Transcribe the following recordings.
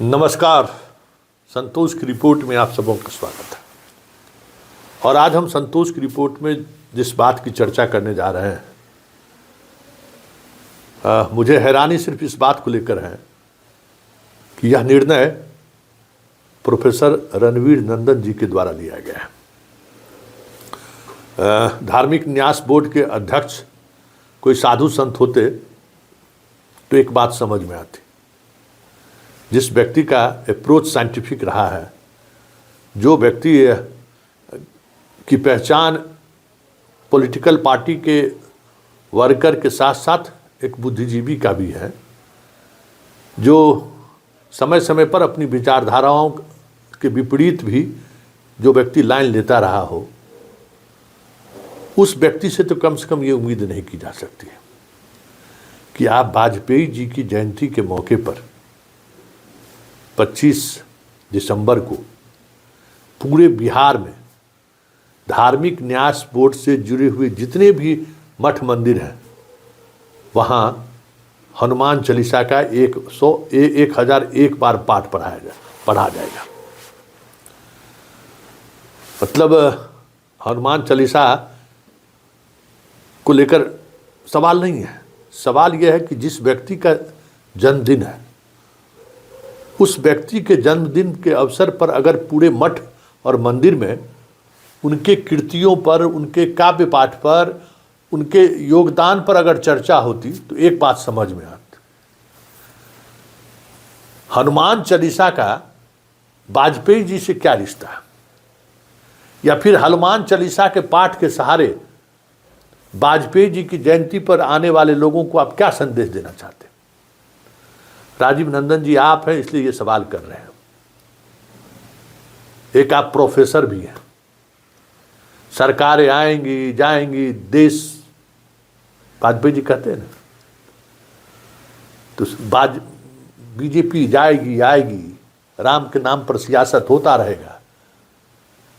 नमस्कार। संतोष की रिपोर्ट में आप सबों का स्वागत है। और आज हम संतोष की रिपोर्ट में जिस बात की चर्चा करने जा रहे हैं, मुझे हैरानी सिर्फ इस बात को लेकर है कि यह निर्णय प्रोफेसर रणवीर नंदन जी के द्वारा लिया गया है। धार्मिक न्यास बोर्ड के अध्यक्ष कोई साधु संत होते तो एक बात समझ में आती। जिस व्यक्ति का अप्रोच साइंटिफिक रहा है, जो व्यक्ति की पहचान पॉलिटिकल पार्टी के वर्कर के साथ साथ एक बुद्धिजीवी का भी है, जो समय समय पर अपनी विचारधाराओं के विपरीत भी जो व्यक्ति लाइन लेता रहा हो, उस व्यक्ति से तो कम से कम ये उम्मीद नहीं की जा सकती है कि आप वाजपेयी जी की जयंती के मौके पर 25 दिसंबर को पूरे बिहार में धार्मिक न्यास बोर्ड से जुड़े हुए जितने भी मठ मंदिर हैं, वहाँ हनुमान चालीसा का 1001 बार पाठ पढ़ा जाएगा। मतलब हनुमान चालीसा को लेकर सवाल नहीं है। सवाल यह है कि जिस व्यक्ति का जन्मदिन है, उस व्यक्ति के जन्मदिन के अवसर पर अगर पूरे मठ और मंदिर में उनके कृतियों पर, उनके काव्य पाठ पर, उनके योगदान पर अगर चर्चा होती तो एक बात समझ में आती। हनुमान चालीसा का वाजपेयी जी से क्या रिश्ता है, या फिर हनुमान चालीसा के पाठ के सहारे वाजपेयी जी की जयंती पर आने वाले लोगों को आप क्या संदेश देना चाहते हैं? राजीव नंदन जी आप हैं, इसलिए ये सवाल कर रहे हैं। एक आप प्रोफेसर भी हैं। सरकारें आएंगी जाएंगी, देश, वाजपेयी जी कहते हैं ना, तो बीजेपी जाएगी आएगी, राम के नाम पर सियासत होता रहेगा,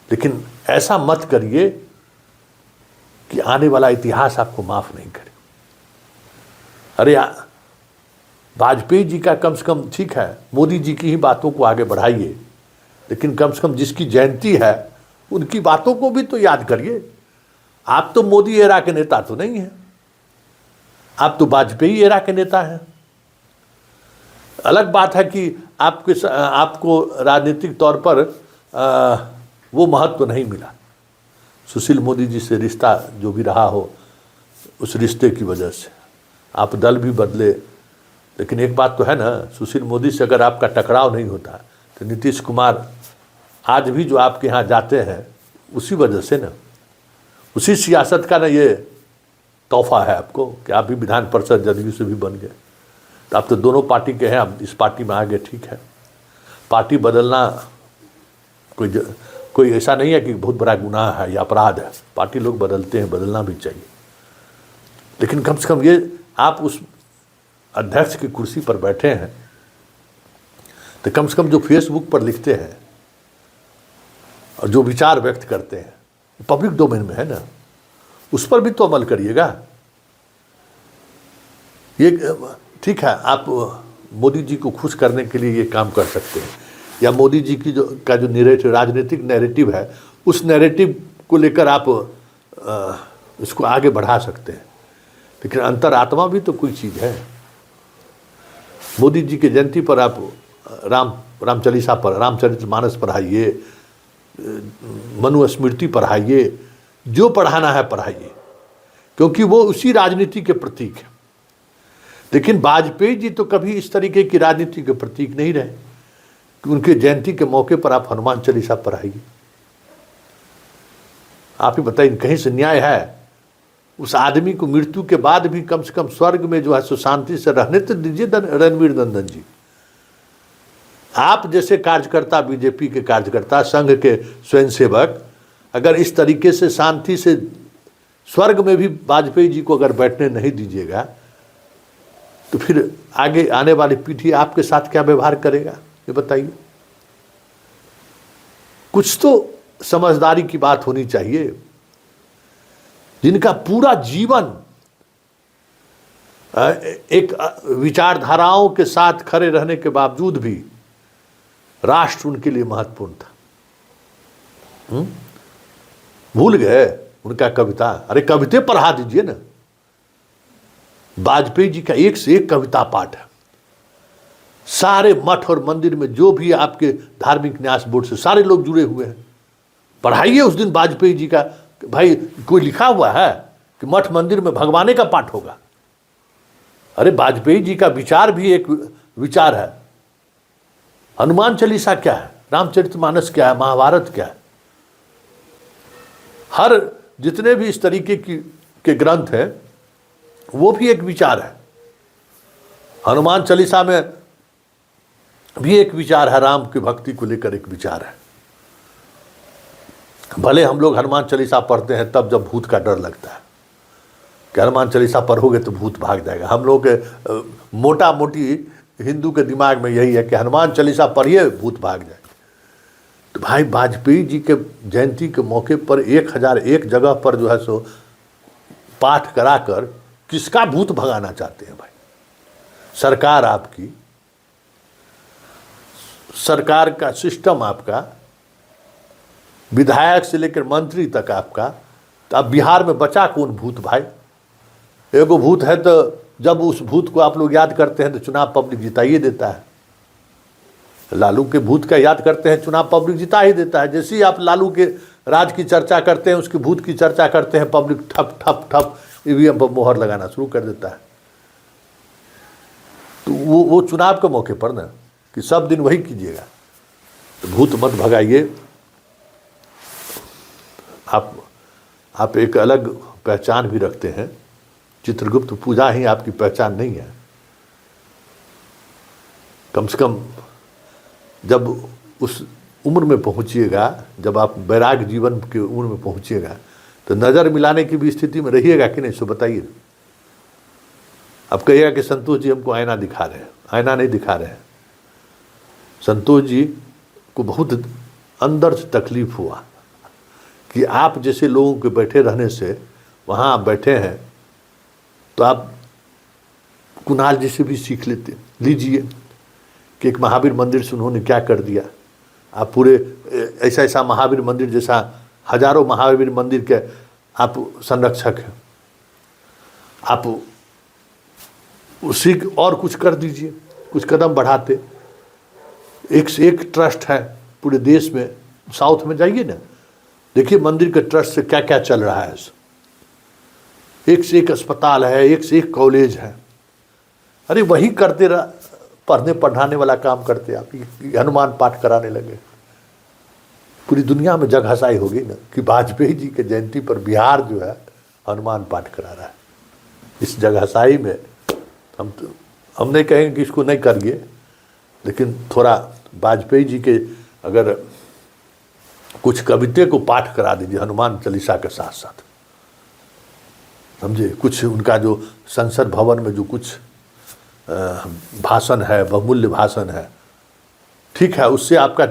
लेकिन ऐसा मत करिए कि आने वाला इतिहास आपको माफ नहीं करे। अरे वाजपेयी जी का कम से कम ठीक है, मोदी जी की ही बातों को आगे बढ़ाइए, लेकिन कम से कम जिसकी जयंती है उनकी बातों को भी तो याद करिए। आप तो मोदी एरा के नेता तो नहीं हैं, आप तो वाजपेयी एरा के नेता हैं। अलग बात है कि आपको राजनीतिक तौर पर वो महत्व नहीं मिला। सुशील मोदी जी से रिश्ता जो भी रहा हो, उस रिश्ते की वजह से आप दल भी बदले, लेकिन एक बात तो है ना, सुशील मोदी से अगर आपका टकराव नहीं होता तो नीतीश कुमार आज भी जो आपके यहाँ जाते हैं, उसी वजह से ना, उसी सियासत का ना ये तोहफा है आपको कि आप भी विधान परिषद जदयू से भी बन गए। तो आप तो दोनों पार्टी के हैं, आप इस पार्टी में आ गए, ठीक है। पार्टी बदलना कोई ऐसा नहीं है कि बहुत बड़ा गुनाह है या अपराध है। पार्टी लोग बदलते हैं, बदलना भी चाहिए, लेकिन कम से कम ये आप उस अध्यक्ष की कुर्सी पर बैठे हैं तो कम से कम जो फेसबुक पर लिखते हैं और जो विचार व्यक्त करते हैं पब्लिक डोमेन में है ना, उस पर भी तो अमल करिएगा। ये ठीक है, आप मोदी जी को खुश करने के लिए ये काम कर सकते हैं, या मोदी जी की जो नैरेटिव, राजनीतिक नैरेटिव है, उस नैरेटिव को लेकर आप इसको आगे बढ़ा सकते हैं, लेकिन अंतरात्मा भी तो कोई चीज़ है। मोदी जी के जयंती पर आप राम चालीसा पर, रामचरितमानस पढ़ाइए, मनुस्मृति पढ़ाइए, जो पढ़ाना है पढ़ाइए, क्योंकि वो उसी राजनीति के प्रतीक है। लेकिन वाजपेयी जी तो कभी इस तरीके की राजनीति के प्रतीक नहीं रहे कि उनके जयंती के मौके पर आप हनुमान चालीसा पढ़ाइए। आप ही बताइए, कहीं से न्याय है? उस आदमी को मृत्यु के बाद भी कम से कम स्वर्ग में जो है सो शांति से रहने तो दीजिए। रणवीर नंदन जी, आप जैसे कार्यकर्ता, बीजेपी के कार्यकर्ता, संघ के स्वयंसेवक, अगर इस तरीके से शांति से स्वर्ग में भी वाजपेयी जी को अगर बैठने नहीं दीजिएगा, तो फिर आगे आने वाली पीढ़ी आपके साथ क्या व्यवहार करेगा, ये बताइए। कुछ तो समझदारी की बात होनी चाहिए। जिनका पूरा जीवन एक विचारधाराओं के साथ खड़े रहने के बावजूद भी राष्ट्र उनके लिए महत्वपूर्ण था। भूल गए उनका कविता? अरे कविता पढ़ा दीजिए ना। वाजपेयी जी का एक से एक कविता पाठ है। सारे मठ और मंदिर में जो भी आपके धार्मिक न्यास बोर्ड से सारे लोग जुड़े हुए हैं, पढ़ाइए उस दिन वाजपेयी जी का। भाई कोई लिखा हुआ है कि मठ मंदिर में भगवाने का पाठ होगा? अरे वाजपेयी जी का विचार भी एक विचार है। हनुमान चालीसा क्या है, रामचरितमानस क्या है, महाभारत क्या है, हर जितने भी इस तरीके के ग्रंथ हैं वो भी एक विचार है। हनुमान चालीसा में भी एक विचार है, राम की भक्ति को लेकर एक विचार है। भले हम लोग हनुमान चालीसा पढ़ते हैं तब जब भूत का डर लगता है कि हनुमान चालीसा पढ़ोगे तो भूत भाग जाएगा। हम लोग के मोटा मोटी हिंदू के दिमाग में यही है कि हनुमान चालीसा पढ़िए भूत भाग जाए। तो भाई वाजपेयी जी के जयंती के मौके पर 1001 जगह पर जो है सो पाठ कराकर किसका भूत भगाना चाहते हैं भाई? सरकार आपकी, सरकार का सिस्टम आपका, विधायक से लेकर मंत्री तक आपका। तो अब बिहार में बचा कौन भूत भाई? एगो भूत है तो जब उस भूत को आप लोग याद करते हैं तो चुनाव पब्लिक जिता ही देता है। लालू के भूत का याद करते हैं, चुनाव पब्लिक जिता ही देता है। जैसे ही आप लालू के राज की चर्चा करते हैं, उसके भूत की चर्चा करते हैं, पब्लिक ठप ठप ठप ईवीएम पर मोहर लगाना शुरू कर देता है। तो वो चुनाव के मौके पर ना कि सब दिन वही कीजिएगा। तो भूत मत भगाइए। आप एक अलग पहचान भी रखते हैं। चित्रगुप्त पूजा ही आपकी पहचान नहीं है। कम से कम जब उस उम्र में पहुंचिएगा, जब आप वैराग जीवन की उम्र में पहुंचिएगा, तो नज़र मिलाने की भी स्थिति में रहिएगा कि नहीं, सो बताइए। अब कहिएगा कि संतोष जी हमको आईना दिखा रहे हैं। आईना नहीं दिखा रहे हैं। संतोष जी को बहुत अंदर से तकलीफ हुआ कि आप जैसे लोगों के बैठे रहने से वहाँ आप बैठे हैं, तो आप कुणाल जी से भी सीख लेते। लीजिए कि एक महावीर मंदिर से उन्होंने क्या कर दिया। आप पूरे ऐसा महावीर मंदिर जैसा हजारों महावीर मंदिर के आप संरक्षक हैं। आप उसी और कुछ कर दीजिए, कुछ कदम बढ़ाते। एक से एक ट्रस्ट है पूरे देश में। साउथ में जाइए ना, देखिए मंदिर के ट्रस्ट से क्या क्या चल रहा है। एक से एक अस्पताल है, एक से एक कॉलेज है। अरे वही करते पढ़ने पढ़ाने वाला काम करते आप, हनुमान पाठ कराने लगे। पूरी दुनिया में जगहसाई होगी ना कि वाजपेयी जी के जयंती पर बिहार जो है हनुमान पाठ करा रहा है। इस जगहसाई में हम नहीं कहेंगे कि इसको नहीं करिए, लेकिन थोड़ा वाजपेयी जी के अगर कुछ कविते को पाठ करा दीजिए हनुमान चालीसा के साथ साथ, समझे। कुछ उनका जो संसद भवन में जो कुछ भाषण है, बहुमूल्य भाषण है, ठीक है, उससे आपका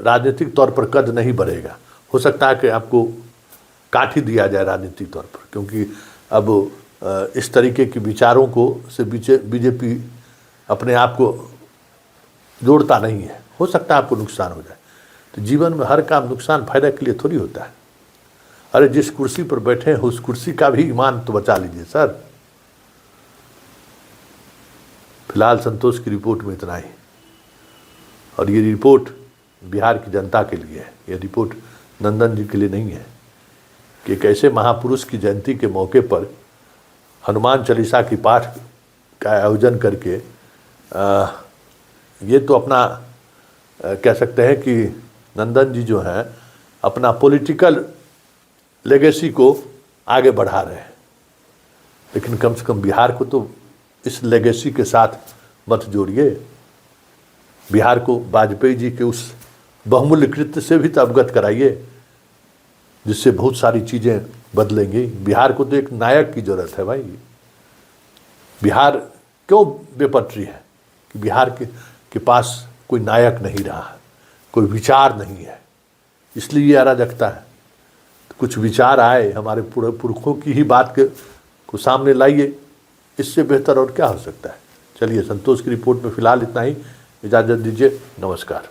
राजनीतिक तौर पर कद नहीं बढ़ेगा। हो सकता है कि आपको काट ही दिया जाए राजनीतिक तौर पर, क्योंकि अब इस तरीके के विचारों को से बीजेपी अपने आप को जोड़ता नहीं है। हो सकता है आपको नुकसान हो जाए। तो जीवन में हर काम नुकसान फायदा के लिए थोड़ी होता है। अरे जिस कुर्सी पर बैठे हैं उस कुर्सी का भी ईमान तो बचा लीजिए सर। फिलहाल संतोष की रिपोर्ट में इतना ही, और ये रिपोर्ट बिहार की जनता के लिए है। ये रिपोर्ट नंदन जी के लिए नहीं है कि एक ऐसे महापुरुष की जयंती के मौके पर हनुमान चालीसा की पाठ का आयोजन करके ये तो अपना कह सकते हैं कि नंदन जी जो हैं अपना पॉलिटिकल लेगेसी को आगे बढ़ा रहे हैं। लेकिन कम से कम बिहार को तो इस लेगेसी के साथ मत जोड़िए। बिहार को वाजपेयी जी के उस बहुमूल्य कृत्य से भी तो अवगत कराइए, जिससे बहुत सारी चीज़ें बदलेंगी। बिहार को तो एक नायक की ज़रूरत है भाई। बिहार क्यों बेपटरी है कि बिहार के पास कोई नायक नहीं रहा है, कोई विचार नहीं है, इसलिए ये अराजकता है। तो कुछ विचार आए, हमारे पुरखों की ही बात को सामने लाइए। इससे बेहतर और क्या हो सकता है। चलिए, संतोष की रिपोर्ट में फिलहाल इतना ही। इजाज़त दीजिए, नमस्कार।